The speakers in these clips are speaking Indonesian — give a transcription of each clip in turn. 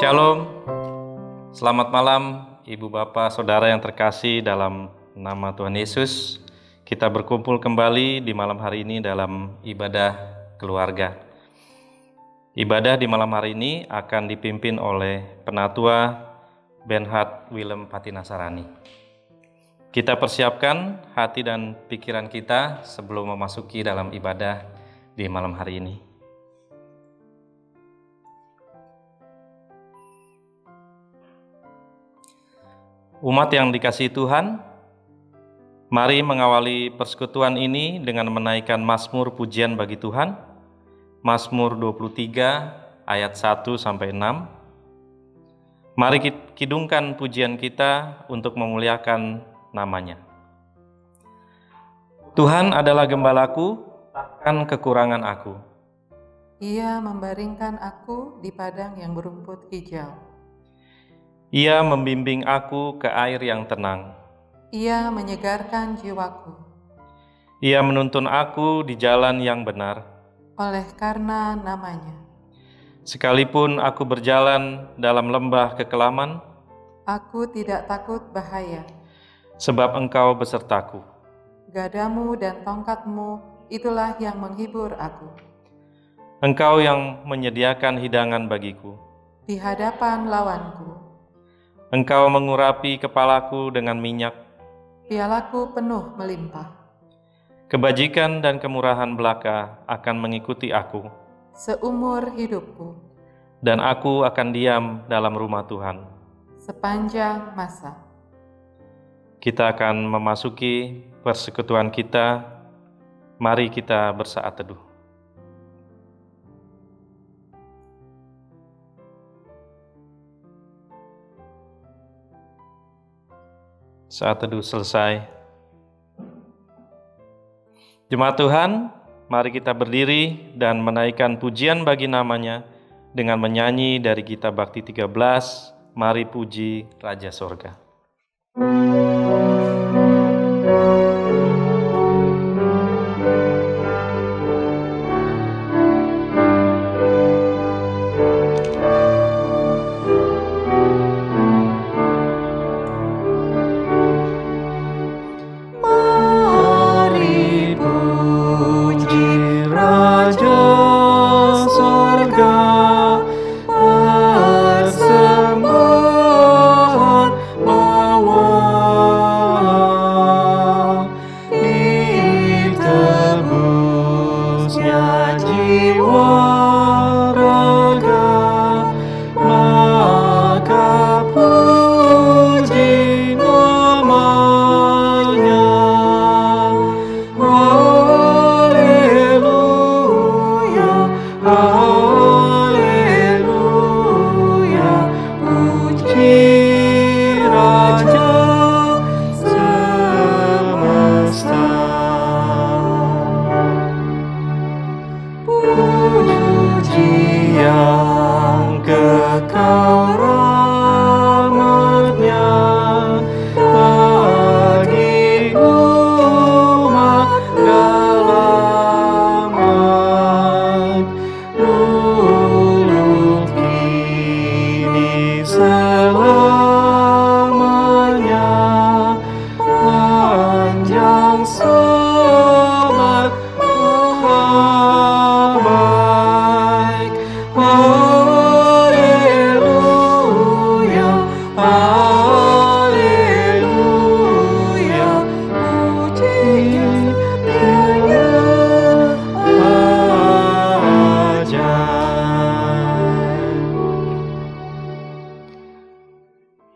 Shalom, selamat malam Ibu Bapak Saudara yang terkasih dalam nama Tuhan Yesus. Kita berkumpul kembali di malam hari ini dalam ibadah keluarga. Ibadah di malam hari ini akan dipimpin oleh Penatua Benhard Willem Patinasarani. Kita persiapkan hati dan pikiran kita sebelum memasuki dalam ibadah di malam hari ini. Umat yang dikasihi Tuhan, mari mengawali persekutuan ini dengan menaikkan Mazmur pujian bagi Tuhan, Mazmur 23 ayat 1-6. Mari kidungkan pujian kita untuk memuliakan namanya. Tuhan adalah gembalaku, takkan kekurangan aku. Ia membaringkan aku di padang yang berumput hijau. Ia membimbing aku ke air yang tenang. Ia menyegarkan jiwaku. Ia menuntun aku di jalan yang benar. Oleh karena namanya. Sekalipun aku berjalan dalam lembah kekelaman, aku tidak takut bahaya. Sebab Engkau besertaku. Gadamu dan tongkatmu, itulah yang menghibur aku. Engkau yang menyediakan hidangan bagiku di hadapan lawanku. Engkau mengurapi kepalaku dengan minyak. Pialaku penuh melimpah. Kebajikan dan kemurahan belaka akan mengikuti aku seumur hidupku. Dan aku akan diam dalam rumah Tuhan sepanjang masa. Kita akan memasuki persekutuan kita. Mari kita bersaat teduh. Saat teduh selesai. Jemaat Tuhan, mari kita berdiri dan menaikkan pujian bagi namanya dengan menyanyi dari Gita Bakti 13, Mari Puji Raja Sorga.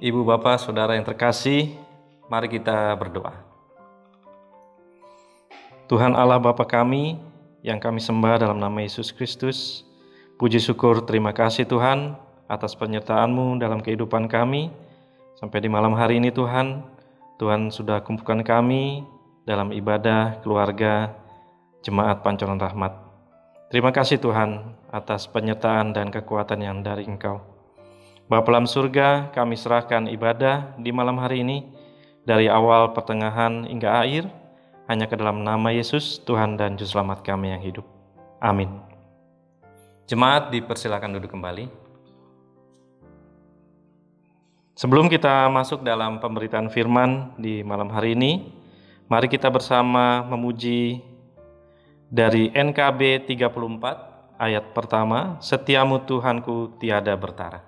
Ibu, Bapak, Saudara yang terkasih, mari kita berdoa. Tuhan Allah Bapa kami, yang kami sembah dalam nama Yesus Kristus, puji syukur terima kasih Tuhan atas penyertaan-Mu dalam kehidupan kami. Sampai di malam hari ini Tuhan, Tuhan sudah kumpulkan kami dalam ibadah keluarga Jemaat Pancoran Rahmat. Terima kasih Tuhan atas penyertaan dan kekuatan yang dari Engkau. Bapa dalam surga, kami serahkan ibadah di malam hari ini dari awal, pertengahan, hingga akhir hanya ke dalam nama Yesus, Tuhan dan Juru Selamat kami yang hidup. Amin. Jemaat dipersilakan duduk kembali. Sebelum kita masuk dalam pemberitaan firman di malam hari ini, mari kita bersama memuji dari NKB 34 ayat pertama, "Setiamu Tuhanku tiada bertara."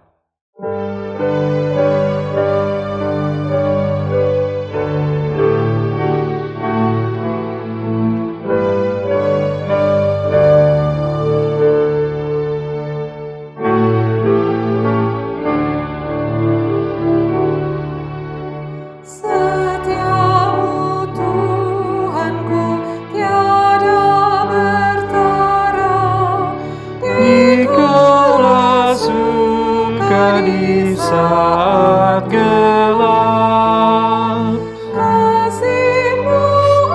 Di saat gelap, kasih-Mu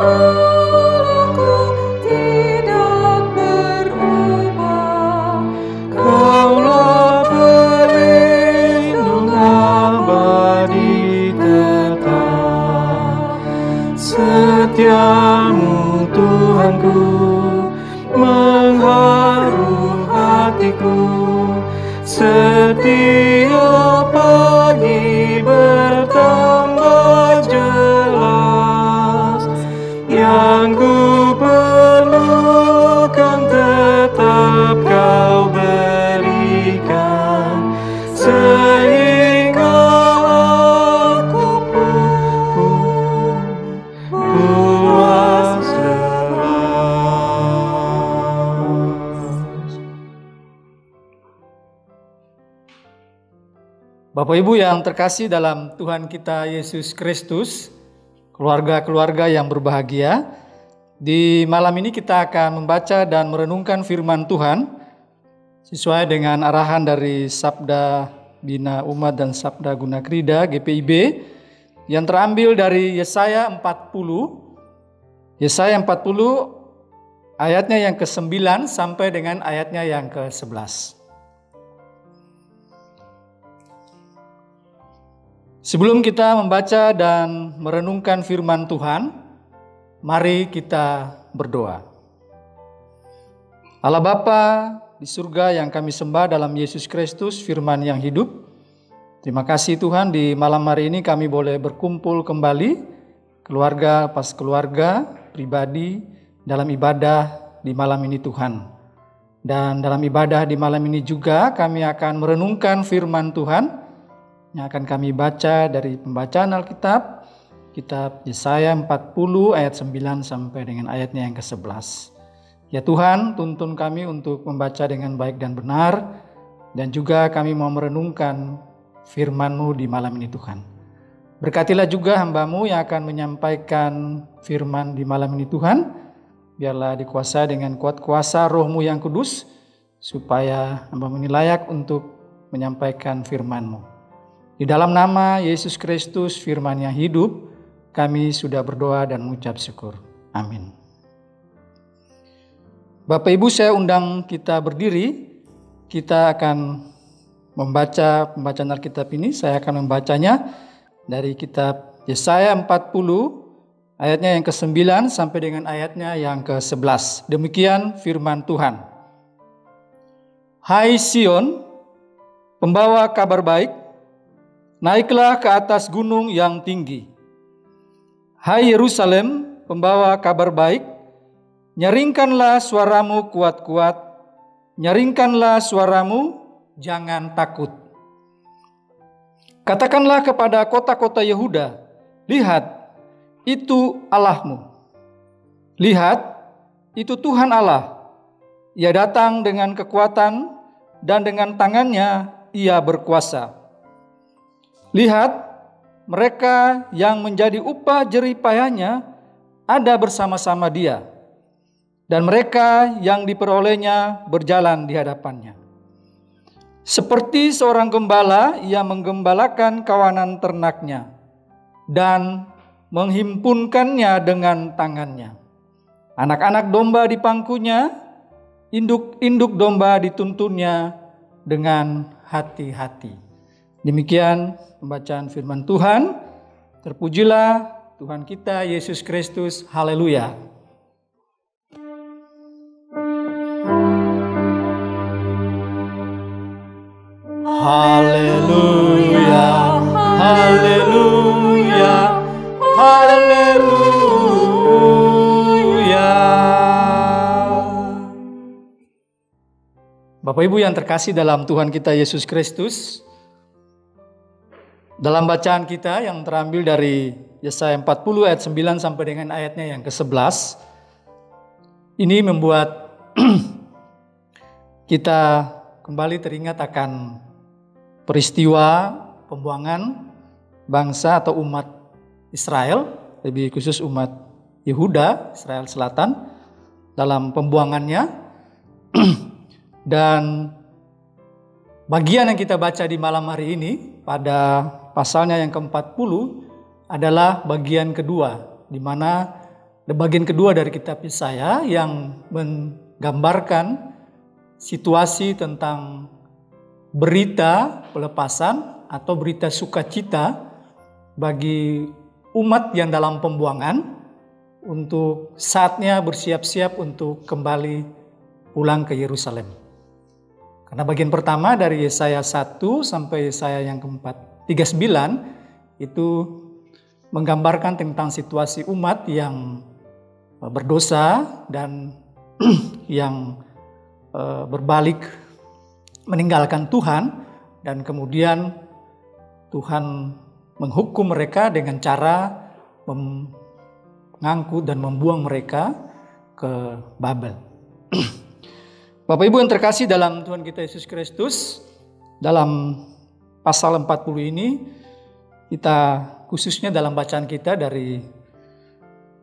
Allahku tidak berubah. Kaulah pelindung abadi tetap. Setiamu Tuhanku mengharu hatiku. Setiap pagi bertambah jelas, yang ku perlukan tetap Kau berikan, sehingga aku pun puas lelah. Bapak Ibu yang terkasih dalam Tuhan kita Yesus Kristus, keluarga-keluarga yang berbahagia, di malam ini kita akan membaca dan merenungkan firman Tuhan sesuai dengan arahan dari Sabda Bina Umat dan Sabda Guna Krida GPIB yang terambil dari Yesaya 40. Yesaya 40 ayatnya yang ke-9 sampai dengan ayatnya yang ke-11. Sebelum kita membaca dan merenungkan firman Tuhan, mari kita berdoa. Allah Bapa di surga yang kami sembah dalam Yesus Kristus, firman yang hidup. Terima kasih Tuhan, di malam hari ini kami boleh berkumpul kembali, keluarga pas keluarga, pribadi, dalam ibadah di malam ini Tuhan. Dan dalam ibadah di malam ini juga kami akan merenungkan firman Tuhan yang akan kami baca dari pembacaan Alkitab, kitab Yesaya 40 ayat 9 sampai dengan ayatnya yang ke-11. Ya Tuhan, tuntun kami untuk membaca dengan baik dan benar, dan juga kami mau merenungkan firman-Mu di malam ini Tuhan. Berkatilah juga hamba-Mu yang akan menyampaikan firman di malam ini Tuhan, biarlah dikuasai dengan kuat kuasa Roh-Mu yang kudus, supaya hamba-Mu ini layak untuk menyampaikan firman-Mu. Di dalam nama Yesus Kristus, firman yang hidup, kami sudah berdoa dan mengucap syukur. Amin. Bapak Ibu, saya undang kita berdiri. Kita akan membaca pembacaan Alkitab ini. Saya akan membacanya dari kitab Yesaya 40, ayatnya yang ke-9 sampai dengan ayatnya yang ke-11. Demikian firman Tuhan. Hai Sion, pembawa kabar baik, naiklah ke atas gunung yang tinggi. Hai Yerusalem, pembawa kabar baik, nyaringkanlah suaramu kuat-kuat, nyaringkanlah suaramu, jangan takut. Katakanlah kepada kota-kota Yehuda, lihat, itu Allahmu. Lihat, itu Tuhan Allah. Ia datang dengan kekuatan dan dengan tangannya Ia berkuasa. Lihat, mereka yang menjadi upah jerih payahnya ada bersama-sama Dia, dan mereka yang diperolehnya berjalan di hadapannya. Seperti seorang gembala, Ia menggembalakan kawanan ternaknya dan menghimpunkannya dengan tangannya. Anak-anak domba di pangkunya, induk-induk domba dituntunnya dengan hati-hati. Demikian pembacaan firman Tuhan. Terpujilah Tuhan kita Yesus Kristus. Haleluya. Haleluya, Bapak Ibu yang terkasih dalam Tuhan kita Yesus Kristus, dalam bacaan kita yang terambil dari Yesaya 40 ayat 9 sampai dengan ayatnya yang ke-11, ini membuat kita kembali teringat akan peristiwa pembuangan bangsa atau umat Israel, lebih khusus umat Yehuda, Israel Selatan, dalam pembuangannya. Dan bagian yang kita baca di malam hari ini pada pasalnya yang ke-40 adalah bagian kedua, di mana bagian kedua dari kitab Yesaya yang menggambarkan situasi tentang berita pelepasan atau berita sukacita bagi umat yang dalam pembuangan untuk saatnya bersiap-siap untuk kembali pulang ke Yerusalem. Karena bagian pertama dari Yesaya 1 sampai Yesaya yang ke-39 itu menggambarkan tentang situasi umat yang berdosa dan yang berbalik meninggalkan Tuhan, dan kemudian Tuhan menghukum mereka dengan cara mengangkut dan membuang mereka ke Babel. Bapak Ibu yang terkasih dalam Tuhan kita Yesus Kristus, dalam pasal 40 ini kita khususnya dalam bacaan kita dari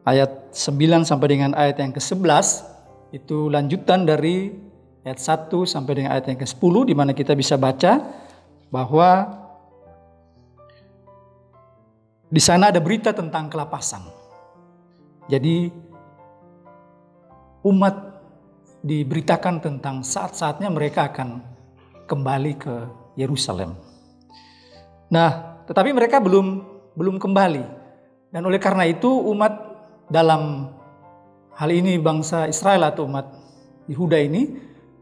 ayat 9 sampai dengan ayat yang ke-11, itu lanjutan dari ayat 1 sampai dengan ayat yang ke-10, di mana kita bisa baca bahwa di sana ada berita tentang kelepasan. Jadi umat diberitakan tentang saat-saatnya mereka akan kembali ke Yerusalem. Nah, tetapi mereka belum kembali. Dan oleh karena itu umat dalam hal ini bangsa Israel atau umat Yehuda ini,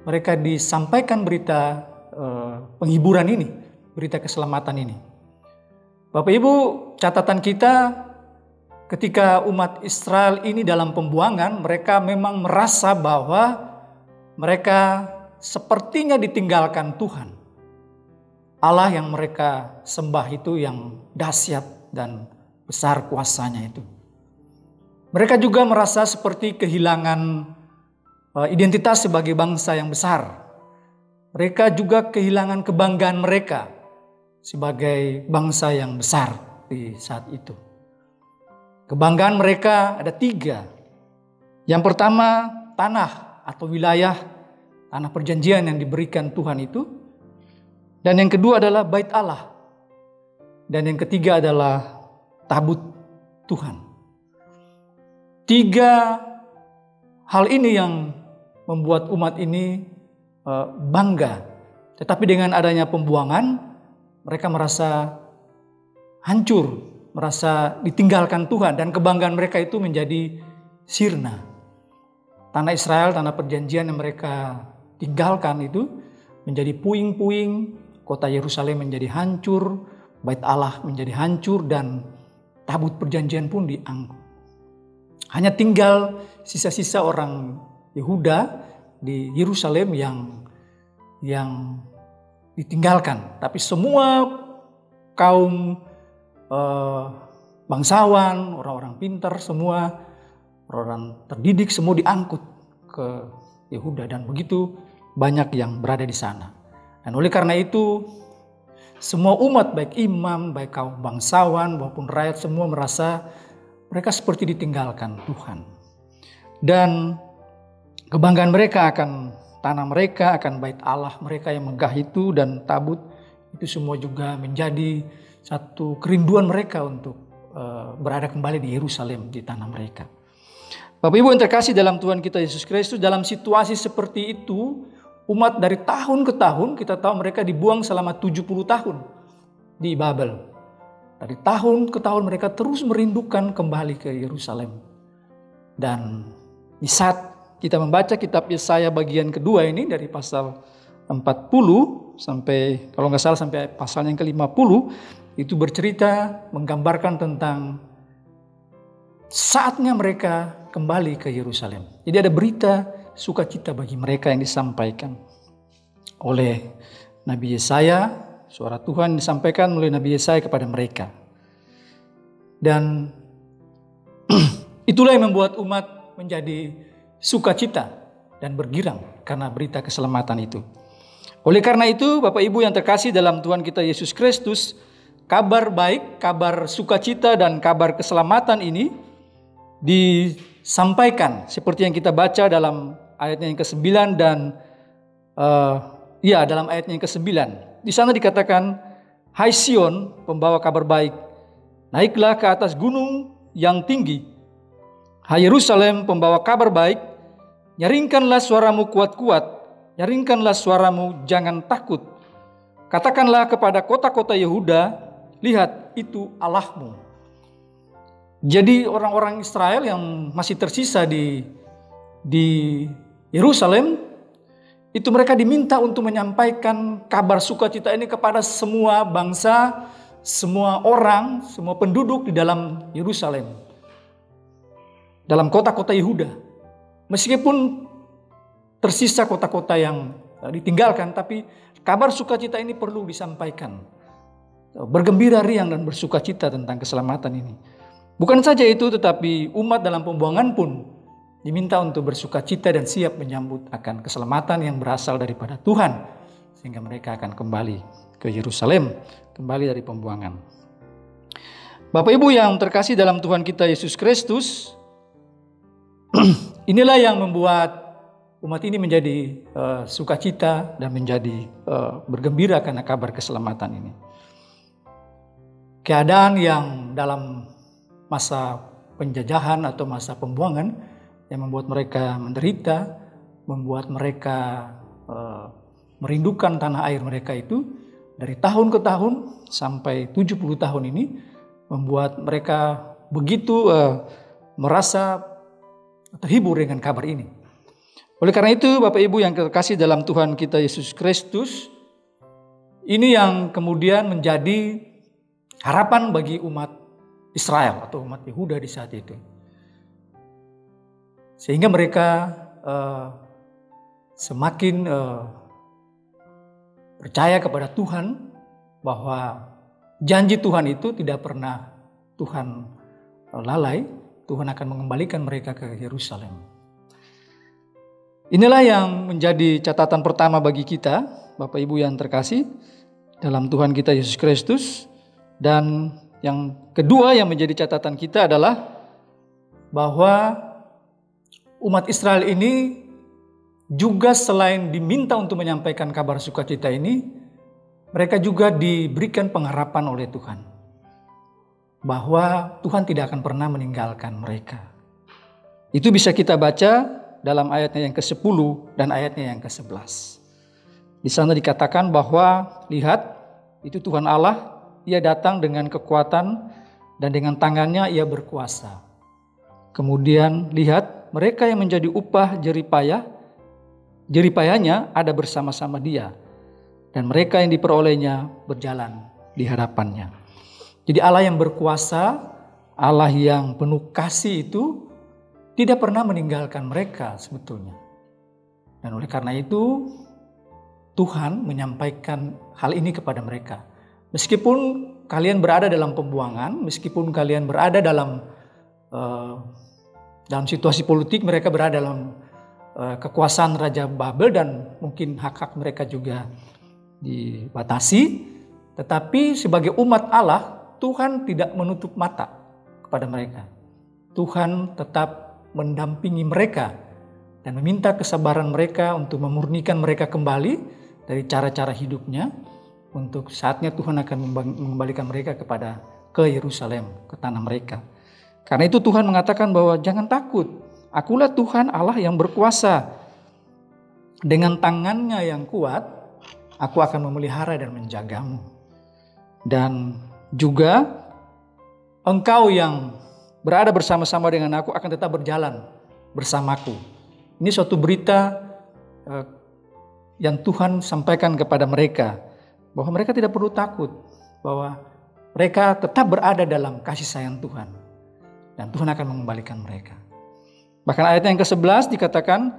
mereka disampaikan berita penghiburan ini, berita keselamatan ini. Bapak Ibu, catatan kita ketika umat Israel ini dalam pembuangan, mereka memang merasa bahwa mereka sepertinya ditinggalkan Tuhan. Allah yang mereka sembah itu yang dahsyat dan besar kuasanya itu. Mereka juga merasa seperti kehilangan identitas sebagai bangsa yang besar. Mereka juga kehilangan kebanggaan mereka sebagai bangsa yang besar di saat itu. Kebanggaan mereka ada 3. Yang pertama, tanah atau wilayah tanah perjanjian yang diberikan Tuhan itu. Dan yang kedua adalah bait Allah. Dan yang ketiga adalah tabut Tuhan. 3 hal ini yang membuat umat ini bangga. Tetapi dengan adanya pembuangan, mereka merasa hancur, merasa ditinggalkan Tuhan, dan kebanggaan mereka itu menjadi sirna. Tanah Israel, tanah perjanjian yang mereka tinggalkan itu menjadi puing-puing, kota Yerusalem menjadi hancur, bait Allah menjadi hancur, dan tabut perjanjian pun diangkut. Hanya tinggal sisa-sisa orang Yehuda di Yerusalem yang ditinggalkan. Tapi semua kaum bangsawan, orang-orang pintar, semua orang terdidik, semua diangkut ke Yehuda, dan begitu banyak yang berada di sana. Dan oleh karena itu semua umat, baik imam, baik kaum bangsawan maupun rakyat, semua merasa mereka seperti ditinggalkan Tuhan. Dan kebanggaan mereka akan tanah mereka, akan bait Allah mereka yang megah itu dan tabut itu semua juga menjadi satu kerinduan mereka untuk berada kembali di Yerusalem, di tanah mereka. Bapak Ibu yang terkasih dalam Tuhan kita Yesus Kristus, dalam situasi seperti itu, umat dari tahun ke tahun, kita tahu mereka dibuang selama 70 tahun di Babel. Dari tahun ke tahun mereka terus merindukan kembali ke Yerusalem. Dan di saat kita membaca kitab Yesaya bagian kedua ini dari pasal 40 sampai, kalau nggak salah sampai pasal yang ke-50, itu bercerita menggambarkan tentang saatnya mereka kembali ke Yerusalem. Jadi ada berita sukacita bagi mereka yang disampaikan. oleh Nabi Yesaya. Suara Tuhan disampaikan oleh Nabi Yesaya kepada mereka. Dan itulah yang membuat umat menjadi sukacita dan bergirang karena berita keselamatan itu. Oleh karena itu, Bapak Ibu yang terkasih dalam Tuhan kita Yesus Kristus, kabar baik, kabar sukacita dan kabar keselamatan ini disampaikan seperti yang kita baca dalam ayatnya yang ke-9 dan dalam ayatnya yang ke-9. Di sana dikatakan, "Hai Sion, pembawa kabar baik, naiklah ke atas gunung yang tinggi. Hai Yerusalem, pembawa kabar baik, nyaringkanlah suaramu kuat-kuat. Nyaringkanlah suaramu, jangan takut. Katakanlah kepada kota-kota Yehuda, lihat itu Allahmu." Jadi orang-orang Israel yang masih tersisa di Yerusalem, itu mereka diminta untuk menyampaikan kabar sukacita ini kepada semua bangsa, semua orang, semua penduduk di dalam Yerusalem, dalam kota-kota Yehuda. Meskipun tersisa kota-kota yang ditinggalkan, tapi kabar sukacita ini perlu disampaikan. Bergembira riang dan bersukacita tentang keselamatan ini. Bukan saja itu, tetapi umat dalam pembuangan pun diminta untuk bersukacita dan siap menyambut akan keselamatan yang berasal daripada Tuhan, sehingga mereka akan kembali ke Yerusalem, kembali dari pembuangan. Bapak Ibu yang terkasih dalam Tuhan kita Yesus Kristus, inilah yang membuat umat ini menjadi sukacita dan menjadi bergembira karena kabar keselamatan ini. Keadaan yang dalam masa penjajahan atau masa pembuangan yang membuat mereka menderita, membuat mereka merindukan tanah air mereka itu dari tahun ke tahun sampai 70 tahun ini, membuat mereka begitu merasa terhibur dengan kabar ini. Oleh karena itu, Bapak Ibu yang terkasih dalam Tuhan kita Yesus Kristus, ini yang kemudian menjadi harapan bagi umat Israel atau umat Yehuda di saat itu. Sehingga mereka semakin percaya kepada Tuhan bahwa janji Tuhan itu tidak pernah Tuhan lalai. Tuhan akan mengembalikan mereka ke Yerusalem. Inilah yang menjadi catatan pertama bagi kita, Bapak Ibu yang terkasih dalam Tuhan kita Yesus Kristus. Dan yang kedua yang menjadi catatan kita adalah bahwa umat Israel ini juga selain diminta untuk menyampaikan kabar sukacita ini, mereka juga diberikan pengharapan oleh Tuhan bahwa Tuhan tidak akan pernah meninggalkan mereka. Itu bisa kita baca dalam ayatnya yang ke-10 dan ayatnya yang ke-11. Di sana dikatakan bahwa lihat itu Tuhan Allah, Ia datang dengan kekuatan dan dengan tangannya Ia berkuasa. Kemudian lihat mereka yang menjadi upah jeripayanya ada bersama-sama Dia, dan mereka yang diperolehnya berjalan di hadapannya. Jadi Allah yang berkuasa, Allah yang penuh kasih itu tidak pernah meninggalkan mereka sebetulnya. Dan oleh karena itu Tuhan menyampaikan hal ini kepada mereka. Meskipun kalian berada dalam pembuangan, meskipun kalian berada dalam situasi politik, mereka berada dalam kekuasaan Raja Babel dan mungkin hak-hak mereka juga dibatasi. Tetapi sebagai umat Allah, Tuhan tidak menutup mata kepada mereka. Tuhan tetap mendampingi mereka dan meminta kesabaran mereka untuk memurnikan mereka kembali dari cara-cara hidupnya. Untuk saatnya Tuhan akan mengembalikan mereka ke Yerusalem, ke tanah mereka. Karena itu Tuhan mengatakan bahwa jangan takut, akulah Tuhan Allah yang berkuasa. Dengan tangannya yang kuat, aku akan memelihara dan menjagamu. Dan juga engkau yang berada bersama-sama dengan aku akan tetap berjalan bersamaku. Ini suatu berita yang Tuhan sampaikan kepada mereka, bahwa mereka tidak perlu takut, bahwa mereka tetap berada dalam kasih sayang Tuhan, dan Tuhan akan mengembalikan mereka. Bahkan ayat yang ke-11 dikatakan,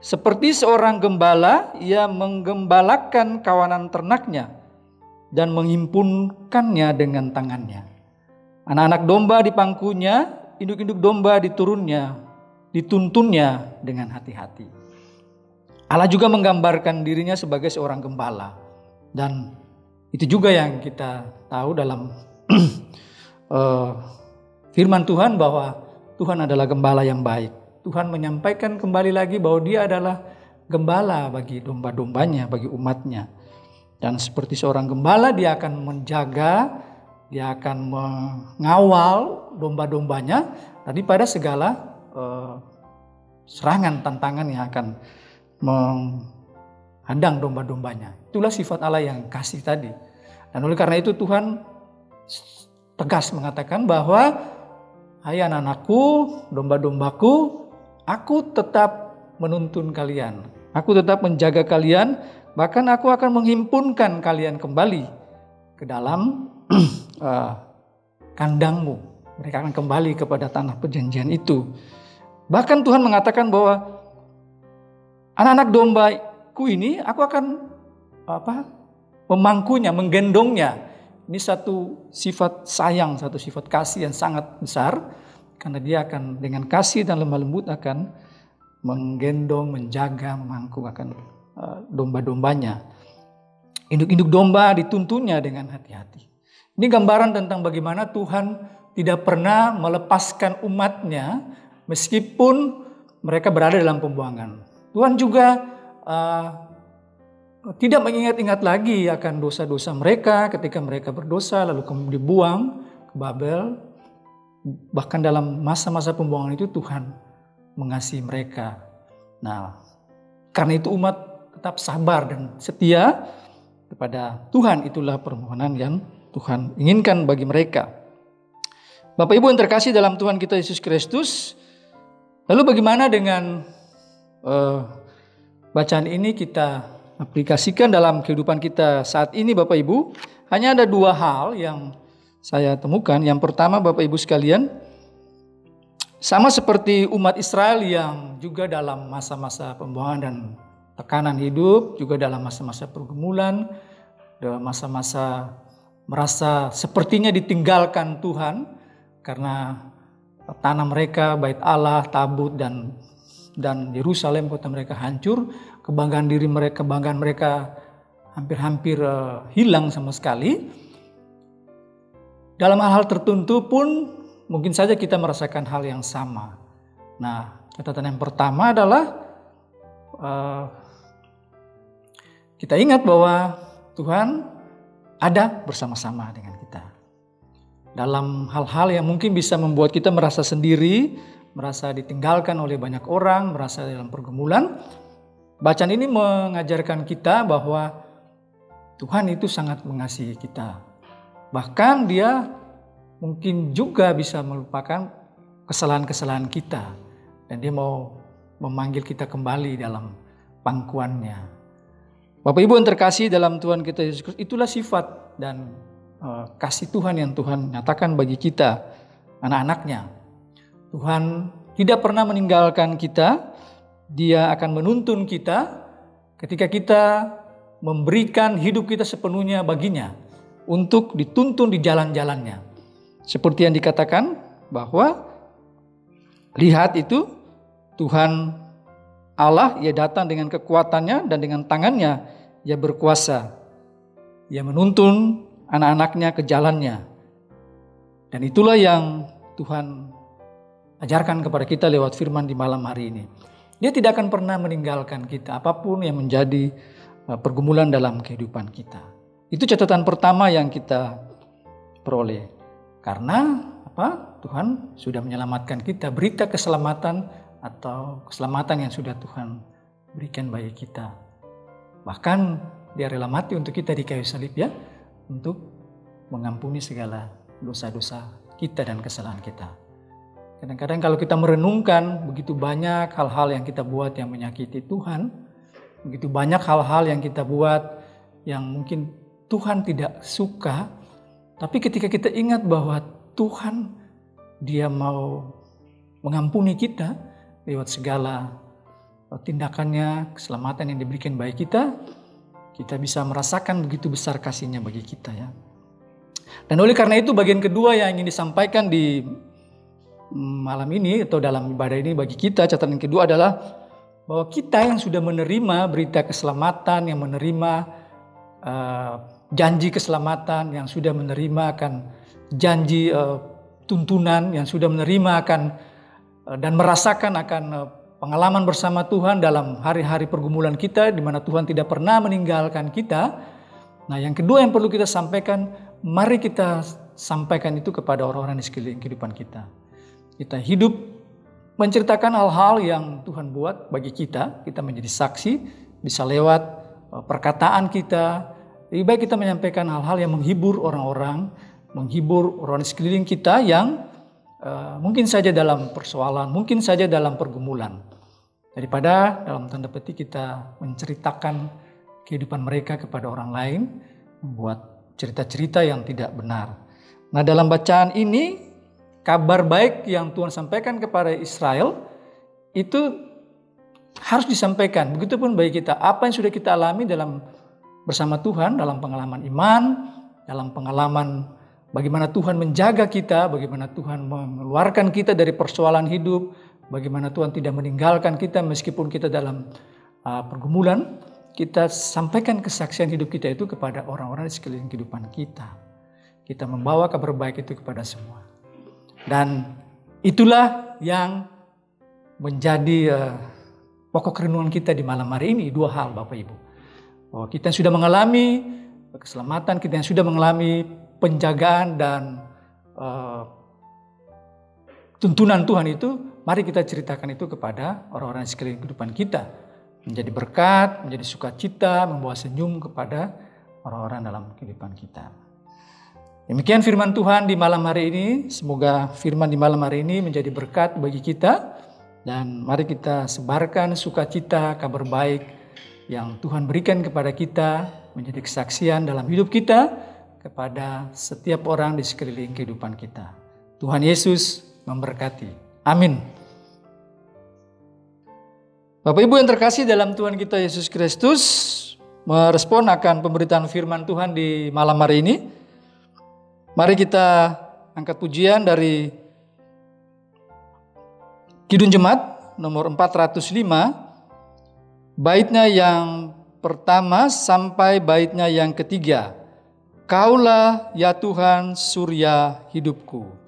Seperti seorang gembala, ia menggembalakan kawanan ternaknya dan menghimpunkannya dengan tangannya. Anak-anak domba di pangkunya, induk-induk domba dituntunnya dengan hati-hati. Allah juga menggambarkan dirinya sebagai seorang gembala. Dan itu juga yang kita tahu dalam firman Tuhan bahwa Tuhan adalah gembala yang baik. Tuhan menyampaikan kembali lagi bahwa dia adalah gembala bagi domba-dombanya, bagi umatnya. Dan seperti seorang gembala, dia akan menjaga, dia akan mengawal domba-dombanya daripada segala serangan, tantangan yang akan menghadang domba-dombanya. Itulah sifat Allah yang kasih tadi. Dan oleh karena itu Tuhan tegas mengatakan bahwa hai anak-anakku, domba-dombaku, aku tetap menuntun kalian. Aku tetap menjaga kalian. Bahkan aku akan menghimpunkan kalian kembali ke dalam kandangmu. Mereka akan kembali kepada tanah perjanjian itu. Bahkan Tuhan mengatakan bahwa anak-anak dombaku ini aku akan memangkunya, menggendongnya. Ini satu sifat sayang, satu sifat kasih yang sangat besar. Karena dia akan dengan kasih dan lemah lembut akan menggendong, menjaga, memangku akan domba-dombanya. Induk-induk domba dituntunnya dengan hati-hati. Ini gambaran tentang bagaimana Tuhan tidak pernah melepaskan umatnya meskipun mereka berada dalam pembuangan. Tuhan juga tidak mengingat-ingat lagi akan dosa-dosa mereka ketika mereka berdosa lalu kemudian dibuang ke Babel. Bahkan dalam masa-masa pembuangan itu Tuhan mengasihi mereka. Nah, karena itu umat tetap sabar dan setia kepada Tuhan. Itulah permohonan yang Tuhan inginkan bagi mereka. Bapak Ibu yang terkasih dalam Tuhan kita Yesus Kristus. Lalu bagaimana dengan bacaan ini kita aplikasikan dalam kehidupan kita saat ini Bapak Ibu? Hanya ada dua hal yang saya temukan. Yang pertama Bapak Ibu sekalian, sama seperti umat Israel yang juga dalam masa-masa pembuangan dan tekanan hidup, juga dalam masa-masa pergumulan, dalam masa-masa merasa sepertinya ditinggalkan Tuhan karena tanah mereka, bait Allah, tabut dan Yerusalem kota mereka hancur, kebanggaan diri mereka, kebanggaan mereka hampir-hampir hilang sama sekali. Dalam hal-hal tertentu pun mungkin saja kita merasakan hal yang sama. Nah, catatan yang pertama adalah kita ingat bahwa Tuhan ada bersama-sama dengan kita. Dalam hal-hal yang mungkin bisa membuat kita merasa sendiri, merasa ditinggalkan oleh banyak orang, merasa dalam pergumulan, bacaan ini mengajarkan kita bahwa Tuhan itu sangat mengasihi kita. Bahkan dia mungkin juga bisa melupakan kesalahan-kesalahan kita. Dan dia mau memanggil kita kembali dalam pangkuannya. Bapak Ibu yang terkasih dalam Tuhan kita Yesus Kristus, itulah sifat dan kasih Tuhan yang Tuhan nyatakan bagi kita, anak-anaknya. Tuhan tidak pernah meninggalkan kita. Dia akan menuntun kita ketika kita memberikan hidup kita sepenuhnya baginya. Untuk dituntun di jalan-jalannya. Seperti yang dikatakan bahwa lihat itu Tuhan Allah, ia datang dengan kekuatannya dan dengan tangannya ia berkuasa. Ia menuntun anak-anaknya ke jalannya. Dan itulah yang Tuhan ajarkan kepada kita lewat firman di malam hari ini. Dia tidak akan pernah meninggalkan kita apapun yang menjadi pergumulan dalam kehidupan kita. Itu catatan pertama yang kita peroleh. Karena Tuhan sudah menyelamatkan kita. Berita keselamatan atau keselamatan yang sudah Tuhan berikan bagi kita. Bahkan dia rela mati untuk kita di kayu salib ya. Untuk mengampuni segala dosa-dosa kita dan kesalahan kita. Kadang-kadang kalau kita merenungkan begitu banyak hal-hal yang kita buat yang menyakiti Tuhan. Begitu banyak hal-hal yang kita buat yang mungkin Tuhan tidak suka, tapi ketika kita ingat bahwa Tuhan dia mau mengampuni kita lewat segala tindakannya, keselamatan yang diberikan bagi kita bisa merasakan begitu besar kasih-Nya bagi kita ya. Dan oleh karena itu bagian kedua yang ingin disampaikan di malam ini atau dalam ibadah ini bagi kita, catatan kedua adalah bahwa kita yang sudah menerima berita keselamatan, yang menerima janji keselamatan, yang sudah menerima akan janji tuntunan, yang sudah menerima akan dan merasakan akan pengalaman bersama Tuhan dalam hari-hari pergumulan kita, di mana Tuhan tidak pernah meninggalkan kita. Nah, yang kedua yang perlu kita sampaikan, mari kita sampaikan itu kepada orang-orang di sekeliling kehidupan kita. Kita hidup menceritakan hal-hal yang Tuhan buat bagi kita menjadi saksi, bisa lewat perkataan kita. Lebih baik kita menyampaikan hal-hal yang menghibur orang-orang, menghibur orang di sekeliling kita yang mungkin saja dalam persoalan, mungkin saja dalam pergumulan. Daripada dalam tanda petik kita menceritakan kehidupan mereka kepada orang lain, membuat cerita-cerita yang tidak benar. Nah, dalam bacaan ini, kabar baik yang Tuhan sampaikan kepada Israel itu harus disampaikan. Begitupun bagi kita, apa yang sudah kita alami dalam bersama Tuhan, dalam pengalaman iman, dalam pengalaman bagaimana Tuhan menjaga kita, bagaimana Tuhan mengeluarkan kita dari persoalan hidup, bagaimana Tuhan tidak meninggalkan kita meskipun kita dalam pergumulan. Kita sampaikan kesaksian hidup kita itu kepada orang-orang di sekeliling kehidupan kita. Kita membawa kabar baik itu kepada semua. Dan itulah yang menjadi pokok renungan kita di malam hari ini. Dua hal Bapak Ibu. Bahwa kita yang sudah mengalami keselamatan, kita yang sudah mengalami penjagaan dan tuntunan Tuhan itu, mari kita ceritakan itu kepada orang-orang di sekeliling kehidupan kita. Menjadi berkat, menjadi sukacita, membawa senyum kepada orang-orang dalam kehidupan kita. Demikian firman Tuhan di malam hari ini. Semoga firman di malam hari ini menjadi berkat bagi kita. Dan mari kita sebarkan sukacita, kabar baik yang Tuhan berikan kepada kita, menjadi kesaksian dalam hidup kita kepada setiap orang di sekeliling kehidupan kita. Tuhan Yesus memberkati. Amin. Bapak Ibu yang terkasih dalam Tuhan kita Yesus Kristus, merespon akan pemberitaan firman Tuhan di malam hari ini. Mari kita angkat pujian dari Kidung Jemaat nomor 405, baitnya yang pertama sampai baitnya yang ketiga. Kaulah ya Tuhan surya hidupku.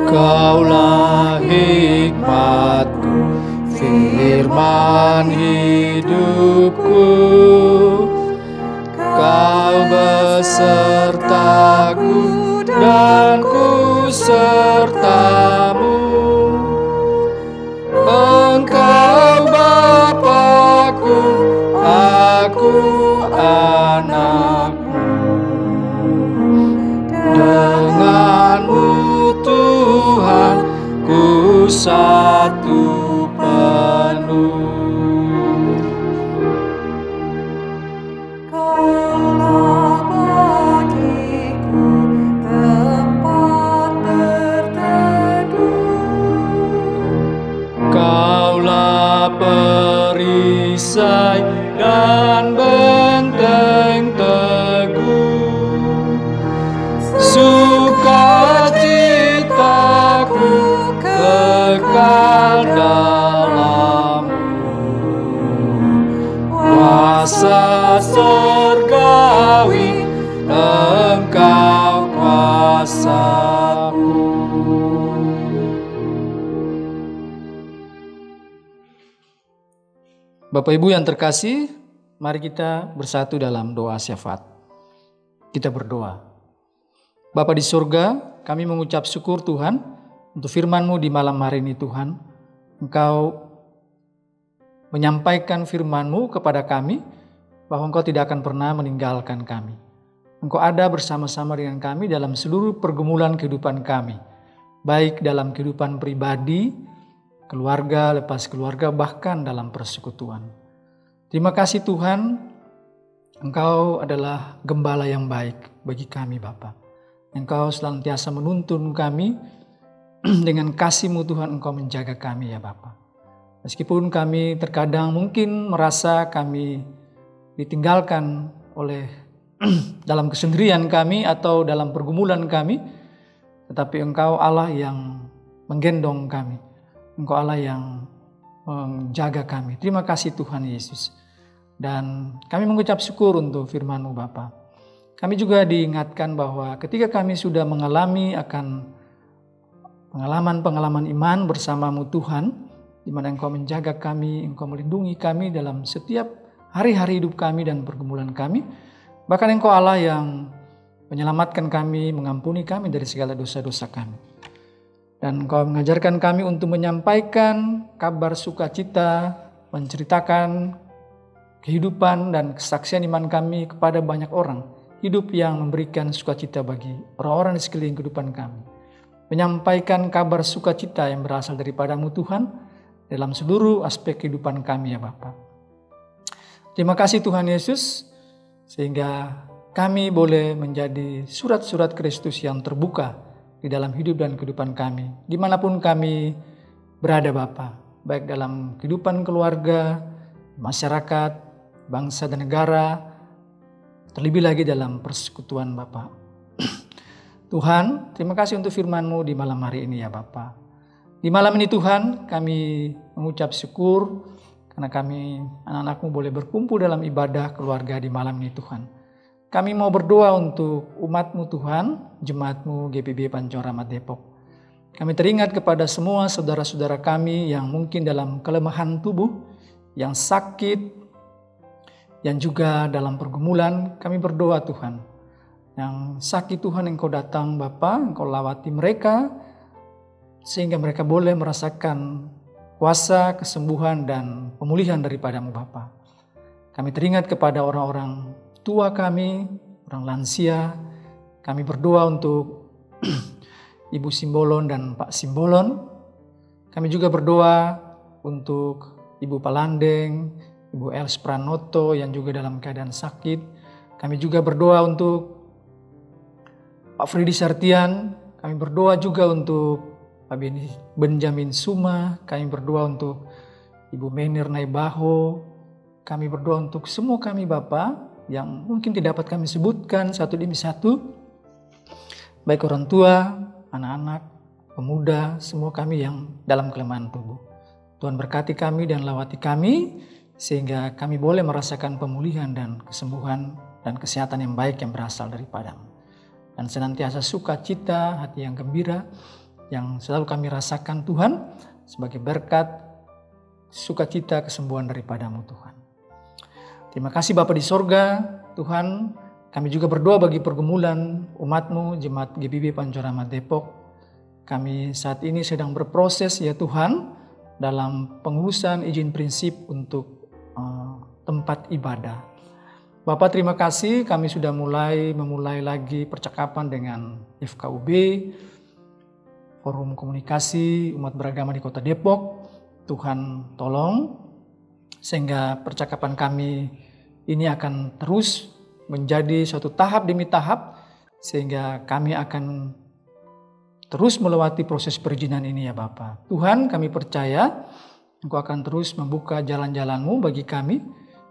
Kaulah hikmatku, firman hidupku, Kau besertaku dan ku sertamu. Engkau Bapa-Ku, aku anak-Mu. Denganmu Tuhan, ku satu penuh. Kaulah bagiku tempat berteduh. Kaulah perisai dan benteng teguh. Sukacitaku kekal dalam-Mu. Bapak Ibu yang terkasih, mari kita bersatu dalam doa syafaat. Kita berdoa. Bapa di surga, kami mengucap syukur Tuhan untuk firman-Mu di malam hari ini Tuhan. Engkau menyampaikan firman-Mu kepada kami bahwa Engkau tidak akan pernah meninggalkan kami. Engkau ada bersama-sama dengan kami dalam seluruh pergumulan kehidupan kami, baik dalam kehidupan pribadi, keluarga, lepas keluarga, bahkan dalam persekutuan. Terima kasih Tuhan, Engkau adalah gembala yang baik bagi kami Bapa. Engkau senantiasa menuntun kami dengan kasih-Mu Tuhan, Engkau menjaga kami ya Bapa. Meskipun kami terkadang mungkin merasa kami ditinggalkan oleh dalam kesendirian kami atau dalam pergumulan kami, tetapi Engkau Allah yang menggendong kami. Engkau Allah yang menjaga kami. Terima kasih Tuhan Yesus. Dan kami mengucap syukur untuk firman-Mu Bapa. Kami juga diingatkan bahwa ketika kami sudah mengalami akan pengalaman-pengalaman iman bersama-Mu Tuhan, di mana Engkau menjaga kami, Engkau melindungi kami dalam setiap hari-hari hidup kami dan pergumulan kami. Bahkan Engkau Allah yang menyelamatkan kami, mengampuni kami dari segala dosa-dosa kami. Dan Engkau mengajarkan kami untuk menyampaikan kabar sukacita, menceritakan kehidupan dan kesaksian iman kami kepada banyak orang. Hidup yang memberikan sukacita bagi orang-orang di sekeliling kehidupan kami. Menyampaikan kabar sukacita yang berasal daripada-Mu Tuhan dalam seluruh aspek kehidupan kami ya Bapa. Terima kasih Tuhan Yesus, sehingga kami boleh menjadi surat-surat Kristus yang terbuka di dalam hidup dan kehidupan kami, dimanapun kami berada Bapa, baik dalam kehidupan keluarga, masyarakat, bangsa dan negara, terlebih lagi dalam persekutuan Bapa. Tuhan, terima kasih untuk firman-Mu di malam hari ini ya Bapa. Di malam ini Tuhan, kami mengucap syukur karena kami anak-anak-Mu boleh berkumpul dalam ibadah keluarga di malam ini Tuhan. Kami mau berdoa untuk umat-Mu Tuhan, jemaat-Mu GPB Pancoramat Depok. Kami teringat kepada semua saudara-saudara kami yang mungkin dalam kelemahan tubuh, yang sakit, yang juga dalam pergumulan. Kami berdoa Tuhan, yang sakit Tuhan Engkau datang Bapa, Engkau lawati mereka, sehingga mereka boleh merasakan kuasa, kesembuhan, dan pemulihan daripada-Mu Bapa. Kami teringat kepada orang-orang tua kami, orang lansia. Kami berdoa untuk Ibu Simbolon dan Pak Simbolon. Kami juga berdoa untuk Ibu Palandeng, Ibu Els Pranoto yang juga dalam keadaan sakit. Kami juga berdoa untuk Pak Fridi Sartian. Kami berdoa juga untuk Pak Benjamin Suma. Kami berdoa untuk Ibu Menir Naibaho. Kami berdoa untuk semua kami Bapak yang mungkin tidak dapat kami sebutkan satu demi satu, baik orang tua, anak-anak, pemuda, semua kami yang dalam kelemahan tubuh. Tuhan berkati kami dan lawati kami, sehingga kami boleh merasakan pemulihan dan kesembuhan dan kesehatan yang baik yang berasal daripada-Mu. Dan senantiasa sukacita, hati yang gembira, yang selalu kami rasakan Tuhan, sebagai berkat sukacita kesembuhan daripada-Mu Tuhan. Terima kasih Bapa di sorga, Tuhan. Kami juga berdoa bagi pergumulan umat-Mu, jemaat GPB Pancoramat Depok. Kami saat ini sedang berproses ya Tuhan, dalam pengurusan izin prinsip untuk tempat ibadah. Bapak terima kasih, kami sudah memulai lagi percakapan dengan FKUB, Forum Komunikasi Umat Beragama di Kota Depok. Tuhan tolong, sehingga percakapan kami ini akan terus menjadi suatu tahap demi tahap, sehingga kami akan terus melewati proses perizinan ini ya Bapa. Tuhan, kami percaya Engkau akan terus membuka jalan-jalan-Mu bagi kami,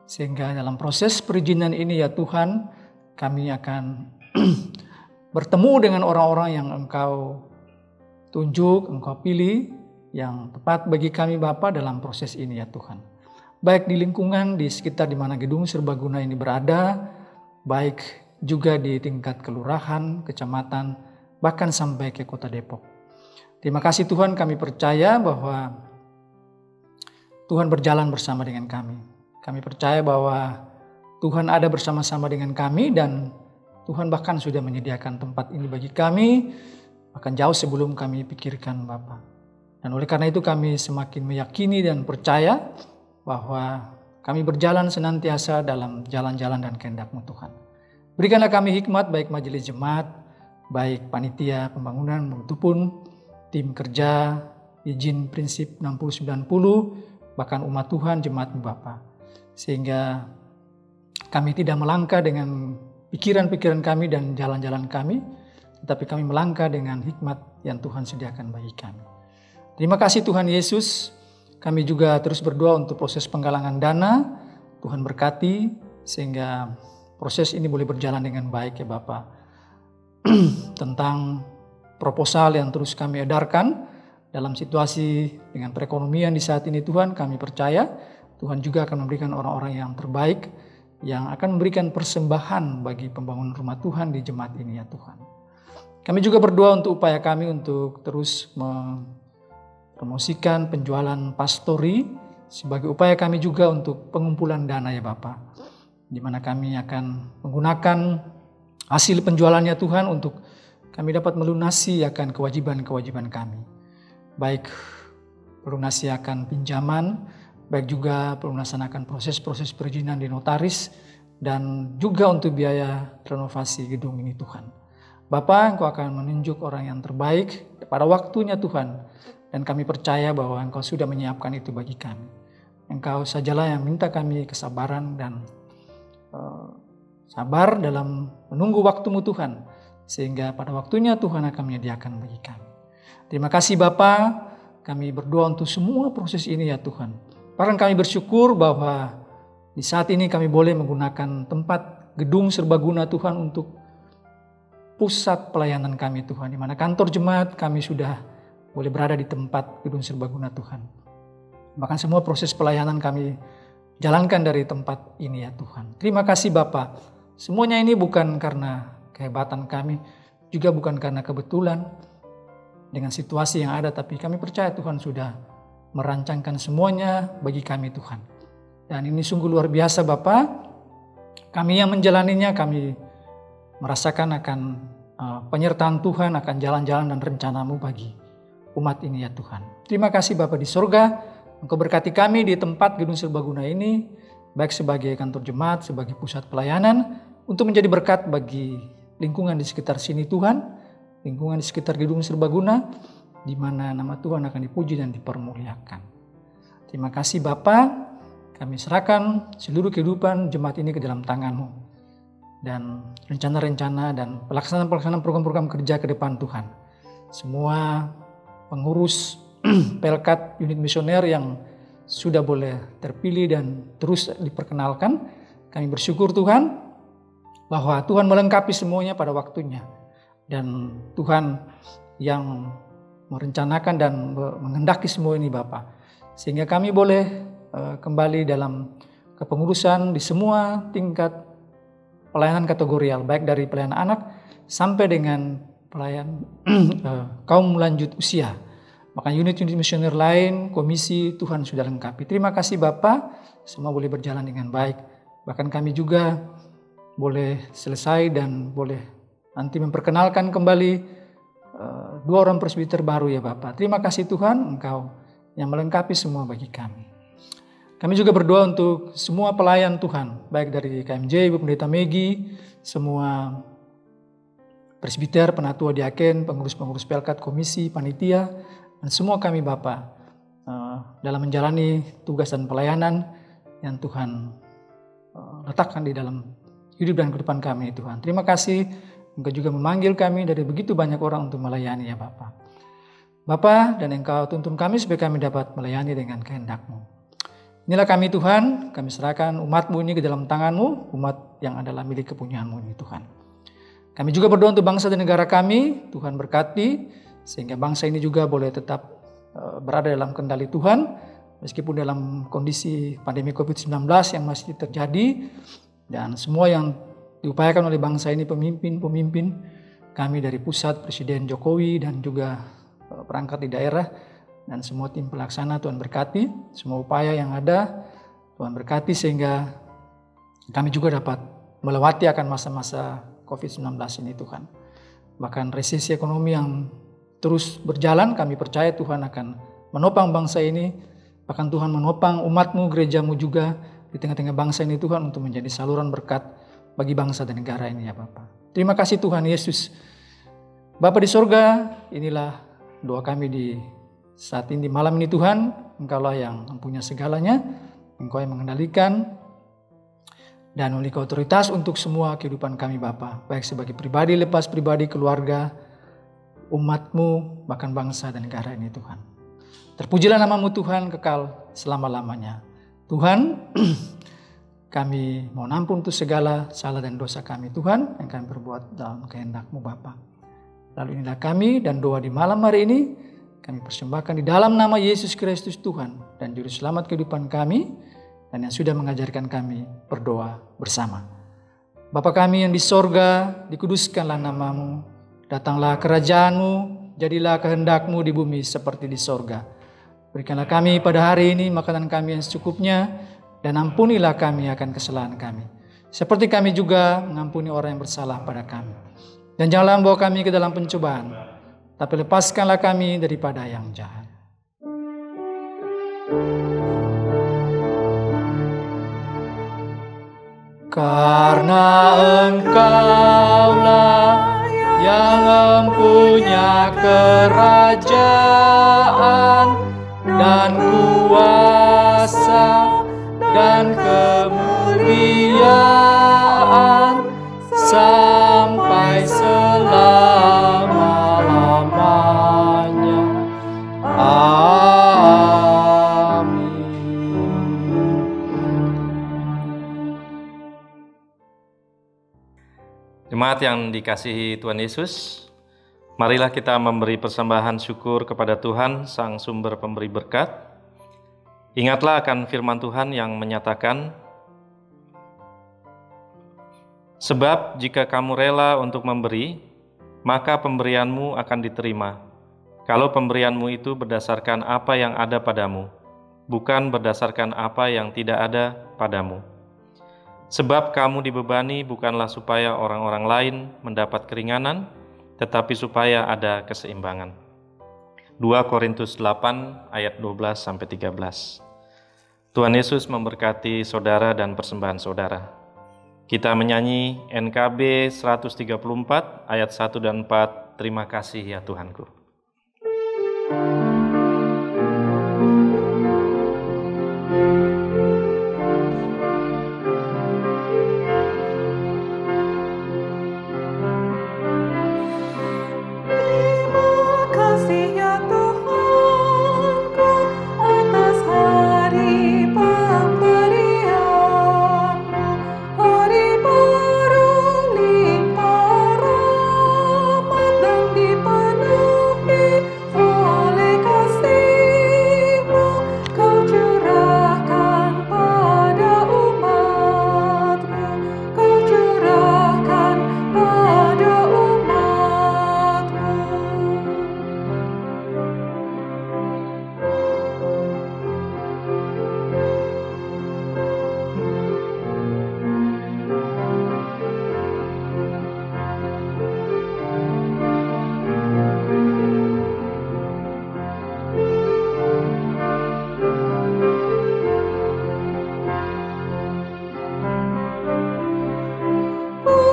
sehingga dalam proses perizinan ini ya Tuhan, kami akan bertemu dengan orang-orang yang Engkau tunjuk, Engkau pilih, yang tepat bagi kami Bapa dalam proses ini ya Tuhan. Baik di lingkungan, di sekitar di mana gedung serbaguna ini berada, baik juga di tingkat kelurahan, kecamatan, bahkan sampai ke Kota Depok. Terima kasih Tuhan, kami percaya bahwa Tuhan berjalan bersama dengan kami. Kami percaya bahwa Tuhan ada bersama-sama dengan kami dan Tuhan bahkan sudah menyediakan tempat ini bagi kami, bahkan jauh sebelum kami pikirkan Bapa. Dan oleh karena itu kami semakin meyakini dan percaya bahwa kami berjalan senantiasa dalam jalan-jalan dan kehendak-Mu Tuhan. Berikanlah kami hikmat baik majelis jemaat, baik panitia pembangunan maupun tim kerja, izin prinsip 60-90, bahkan umat Tuhan jemaat-Mu Bapa. Sehingga kami tidak melangkah dengan pikiran-pikiran kami dan jalan-jalan kami, tetapi kami melangkah dengan hikmat yang Tuhan sediakan bagi kami. Terima kasih Tuhan Yesus. Kami juga terus berdoa untuk proses penggalangan dana. Tuhan berkati sehingga proses ini boleh berjalan dengan baik ya Bapak. Tentang proposal yang terus kami edarkan dalam situasi dengan perekonomian di saat ini Tuhan, kami percaya Tuhan juga akan memberikan orang-orang yang terbaik yang akan memberikan persembahan bagi pembangunan rumah Tuhan di jemaat ini ya Tuhan. Kami juga berdoa untuk upaya kami untuk terus promosikan penjualan pastori sebagai upaya kami juga untuk pengumpulan dana ya Bapak, di mana kami akan menggunakan hasil penjualannya Tuhan untuk kami dapat melunasi akan kewajiban-kewajiban kami, baik pelunasi akan pinjaman, baik juga pelunasan akan proses-proses perizinan di notaris, dan juga untuk biaya renovasi gedung ini Tuhan. Bapak, Engkau akan menunjuk orang yang terbaik pada waktunya Tuhan, dan kami percaya bahwa Engkau sudah menyiapkan itu bagi kami. Engkau sajalah yang minta kami kesabaran dan sabar dalam menunggu waktu-Mu Tuhan, sehingga pada waktunya Tuhan akan menyediakan bagi kami. Terima kasih Bapa, kami berdoa untuk semua proses ini ya Tuhan. Bahkan kami bersyukur bahwa di saat ini kami boleh menggunakan tempat gedung serbaguna Tuhan untuk pusat pelayanan kami Tuhan, di mana kantor jemaat kami sudah boleh berada di tempat gedung serbaguna Tuhan. Bahkan semua proses pelayanan kami jalankan dari tempat ini ya Tuhan. Terima kasih Bapa. Semuanya ini bukan karena kehebatan kami, juga bukan karena kebetulan dengan situasi yang ada, tapi kami percaya Tuhan sudah merancangkan semuanya bagi kami Tuhan. Dan ini sungguh luar biasa Bapa. Kami yang menjalaninya, kami merasakan akan penyertaan Tuhan, akan jalan-jalan dan rencana-Mu bagi umat ini ya Tuhan. Terima kasih Bapa di sorga, Engkau berkati kami di tempat gedung serbaguna ini, baik sebagai kantor jemaat, sebagai pusat pelayanan, untuk menjadi berkat bagi lingkungan di sekitar sini Tuhan, lingkungan di sekitar gedung serbaguna, di mana nama Tuhan akan dipuji dan dipermuliakan. Terima kasih Bapa, kami serahkan seluruh kehidupan jemaat ini ke dalam tangan-Mu, dan rencana-rencana dan pelaksanaan program-program kerja ke depan Tuhan. Semua pengurus Pelkat unit misioner yang sudah boleh terpilih dan terus diperkenalkan, kami bersyukur Tuhan bahwa Tuhan melengkapi semuanya pada waktunya, dan Tuhan yang merencanakan dan menghendaki semua ini Bapa, sehingga kami boleh kembali dalam kepengurusan di semua tingkat pelayanan kategorial, baik dari pelayanan anak sampai dengan pelayan kaum lanjut usia. Maka unit-unit misioner lain, komisi Tuhan sudah lengkapi. Terima kasih Bapa, semua boleh berjalan dengan baik. Bahkan kami juga boleh selesai dan boleh nanti memperkenalkan kembali 2 orang presbiter baru ya Bapa. Terima kasih Tuhan, Engkau yang melengkapi semua bagi kami. Kami juga berdoa untuk semua pelayan Tuhan, baik dari KMJ, Ibu Pendeta Megi, semua presbiter, penatua diaken, pengurus-pengurus pelkat, komisi, panitia, dan semua kami Bapa dalam menjalani tugas dan pelayanan yang Tuhan letakkan di dalam hidup dan kehidupan kami Tuhan. Terima kasih Engkau juga memanggil kami dari begitu banyak orang untuk melayani ya Bapa. Bapa, dan Engkau tuntun kami supaya kami dapat melayani dengan kehendak-Mu. Inilah kami Tuhan, kami serahkan umat-Mu ini ke dalam tangan-Mu, umat yang adalah milik kepunyaan-Mu ini Tuhan. Kami juga berdoa untuk bangsa dan negara kami, Tuhan berkati, sehingga bangsa ini juga boleh tetap berada dalam kendali Tuhan, meskipun dalam kondisi pandemi COVID-19 yang masih terjadi, dan semua yang diupayakan oleh bangsa ini, pemimpin-pemimpin kami dari pusat, Presiden Jokowi dan juga perangkat di daerah, dan semua tim pelaksana. Tuhan berkati semua upaya yang ada, Tuhan berkati sehingga kami juga dapat melewati akan masa-masa COVID-19 ini Tuhan. Bahkan resesi ekonomi yang terus berjalan, kami percaya Tuhan akan menopang bangsa ini, bahkan Tuhan menopang umat-Mu, gereja-Mu juga di tengah-tengah bangsa ini Tuhan, untuk menjadi saluran berkat bagi bangsa dan negara ini ya Bapa. Terima kasih Tuhan Yesus. Bapa di sorga, inilah doa kami di saat ini, malam ini Tuhan. Engkaulah yang mempunyai segalanya, Engkau yang mengendalikan dan memiliki otoritas untuk semua kehidupan kami Bapa, baik sebagai pribadi, lepas pribadi, keluarga, umat-Mu, bahkan bangsa dan negara ini Tuhan. Terpujilah nama-Mu Tuhan kekal selama-lamanya. Tuhan, kami mohon ampun untuk segala salah dan dosa kami Tuhan yang kami berbuat dalam kehendak-Mu Bapa. Lalu inilah kami dan doa di malam hari ini kami persembahkan di dalam nama Yesus Kristus Tuhan dan Juru Selamat kehidupan kami, dan yang sudah mengajarkan kami berdoa bersama. Bapa kami yang di sorga, dikuduskanlah nama-Mu, datanglah kerajaan-Mu, jadilah kehendak-Mu di bumi seperti di sorga. Berikanlah kami pada hari ini makanan kami yang secukupnya, dan ampunilah kami akan kesalahan kami, seperti kami juga mengampuni orang yang bersalah pada kami. Dan janganlah membawa kami ke dalam pencobaan, tapi lepaskanlah kami daripada yang jahat. Karena Engkaulah yang mempunyai kerajaan dan kuasa dan kemuliaan sampai selama-lamanya. Amin. Jemaat yang dikasihi Tuhan Yesus, marilah kita memberi persembahan syukur kepada Tuhan, Sang Sumber Pemberi Berkat. Ingatlah akan firman Tuhan yang menyatakan, sebab jika kamu rela untuk memberi, maka pemberianmu akan diterima. Kalau pemberianmu itu berdasarkan apa yang ada padamu, bukan berdasarkan apa yang tidak ada padamu. Sebab kamu dibebani bukanlah supaya orang-orang lain mendapat keringanan, tetapi supaya ada keseimbangan. 2 Korintus 8 ayat 12-13. Tuhan Yesus memberkati saudara dan persembahan saudara. Kita menyanyi NKB 134 ayat 1 dan 4. Terima kasih ya Tuhanku.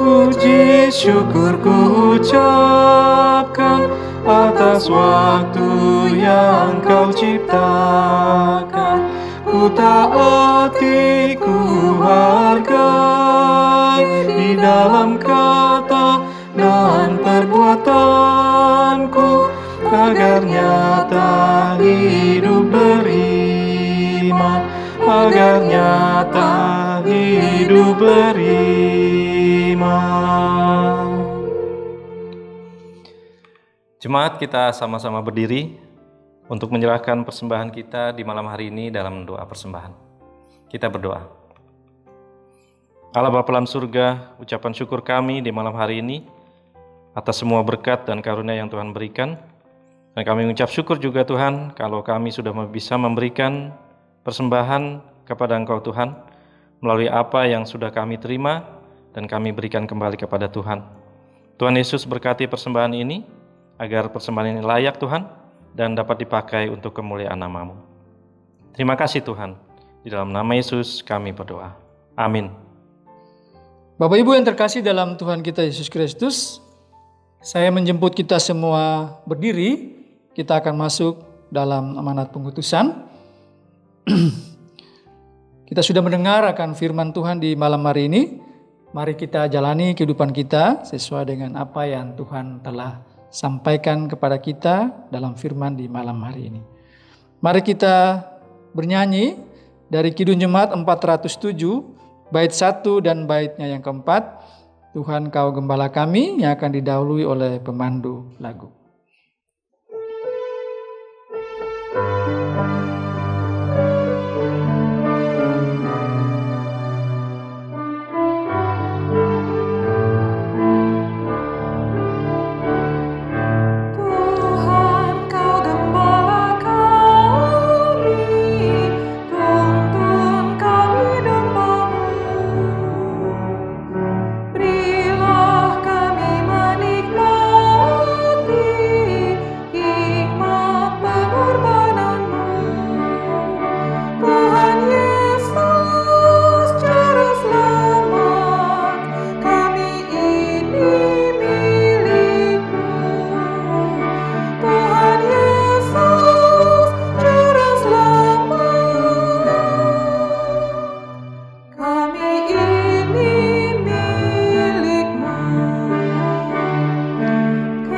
Puji syukur ku ucapkan atas waktu yang Kau ciptakan. Ku taati, ku hargai di dalam kata dan perbuatanku, agar nyata hidup beriman, agar nyata hidup beriman. Jemaat, kita sama-sama berdiri untuk menyerahkan persembahan kita di malam hari ini dalam doa persembahan. Kita berdoa. Allah Bapa dalam surga, ucapan syukur kami di malam hari ini atas semua berkat dan karunia yang Tuhan berikan. Dan kami mengucap syukur juga Tuhan kalau kami sudah bisa memberikan persembahan kepada Engkau Tuhan melalui apa yang sudah kami terima dan kami berikan kembali kepada Tuhan. Tuhan Yesus berkati persembahan ini agar persembahan ini layak Tuhan dan dapat dipakai untuk kemuliaan nama-Mu. Terima kasih Tuhan. Di dalam nama Yesus kami berdoa. Amin. Bapak Ibu yang terkasih dalam Tuhan kita Yesus Kristus, saya menjemput kita semua berdiri. Kita akan masuk dalam amanat pengutusan. Kita sudah mendengar akan firman Tuhan di malam hari ini. Mari kita jalani kehidupan kita sesuai dengan apa yang Tuhan telah sampaikan kepada kita dalam firman di malam hari ini. Mari kita bernyanyi dari Kidung Jemaat 407, bait 1 dan baitnya yang keempat. Tuhan Kau Gembala Kami, yang akan didahului oleh pemandu lagu.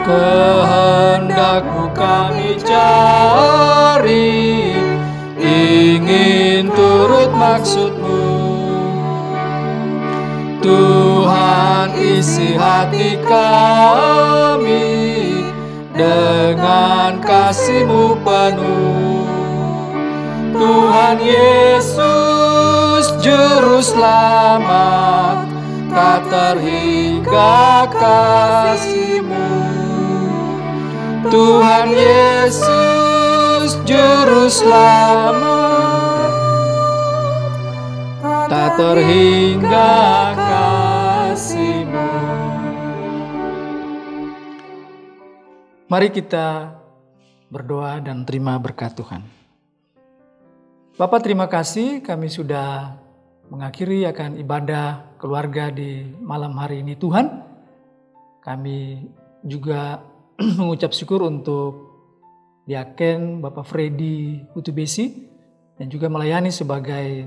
Kehendak-Mu kami cari, ingin turut maksud-Mu. Tuhan, isi hati kami dengan kasih-Mu penuh. Tuhan Yesus Juru Selamat, tak terhingga kasih-Mu. Tuhan Yesus Juru Selamat, tak terhingga kasih-Mu. Mari kita berdoa dan terima berkat Tuhan. Bapa, terima kasih kami sudah mengakhiri akan ibadah keluarga di malam hari ini Tuhan. Kami juga mengucap syukur untuk Diaken Bapak Freddy Utubesi dan juga melayani sebagai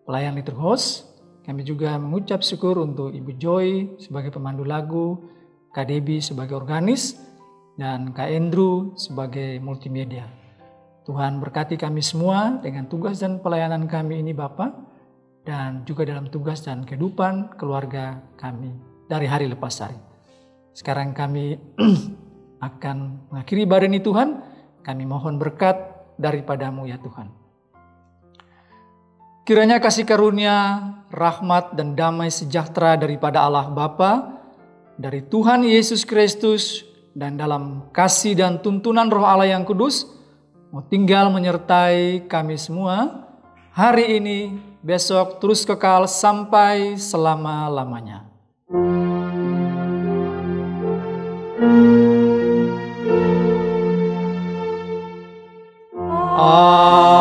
pelayan litur host. Kami juga mengucap syukur untuk Ibu Joy sebagai pemandu lagu, Kak Debbie sebagai organis, dan Kak Andrew sebagai multimedia. Tuhan berkati kami semua dengan tugas dan pelayanan kami ini Bapak, dan juga dalam tugas dan kehidupan keluarga kami dari hari lepas hari. Sekarang kami akan mengakhiri ibadah ini Tuhan. Kami mohon berkat daripada-Mu ya Tuhan. Kiranya kasih karunia, rahmat dan damai sejahtera daripada Allah Bapa, dari Tuhan Yesus Kristus, dan dalam kasih dan tuntunan Roh Allah yang kudus, mau tinggal menyertai kami semua hari ini, besok, terus kekal sampai selama-lamanya. Amin.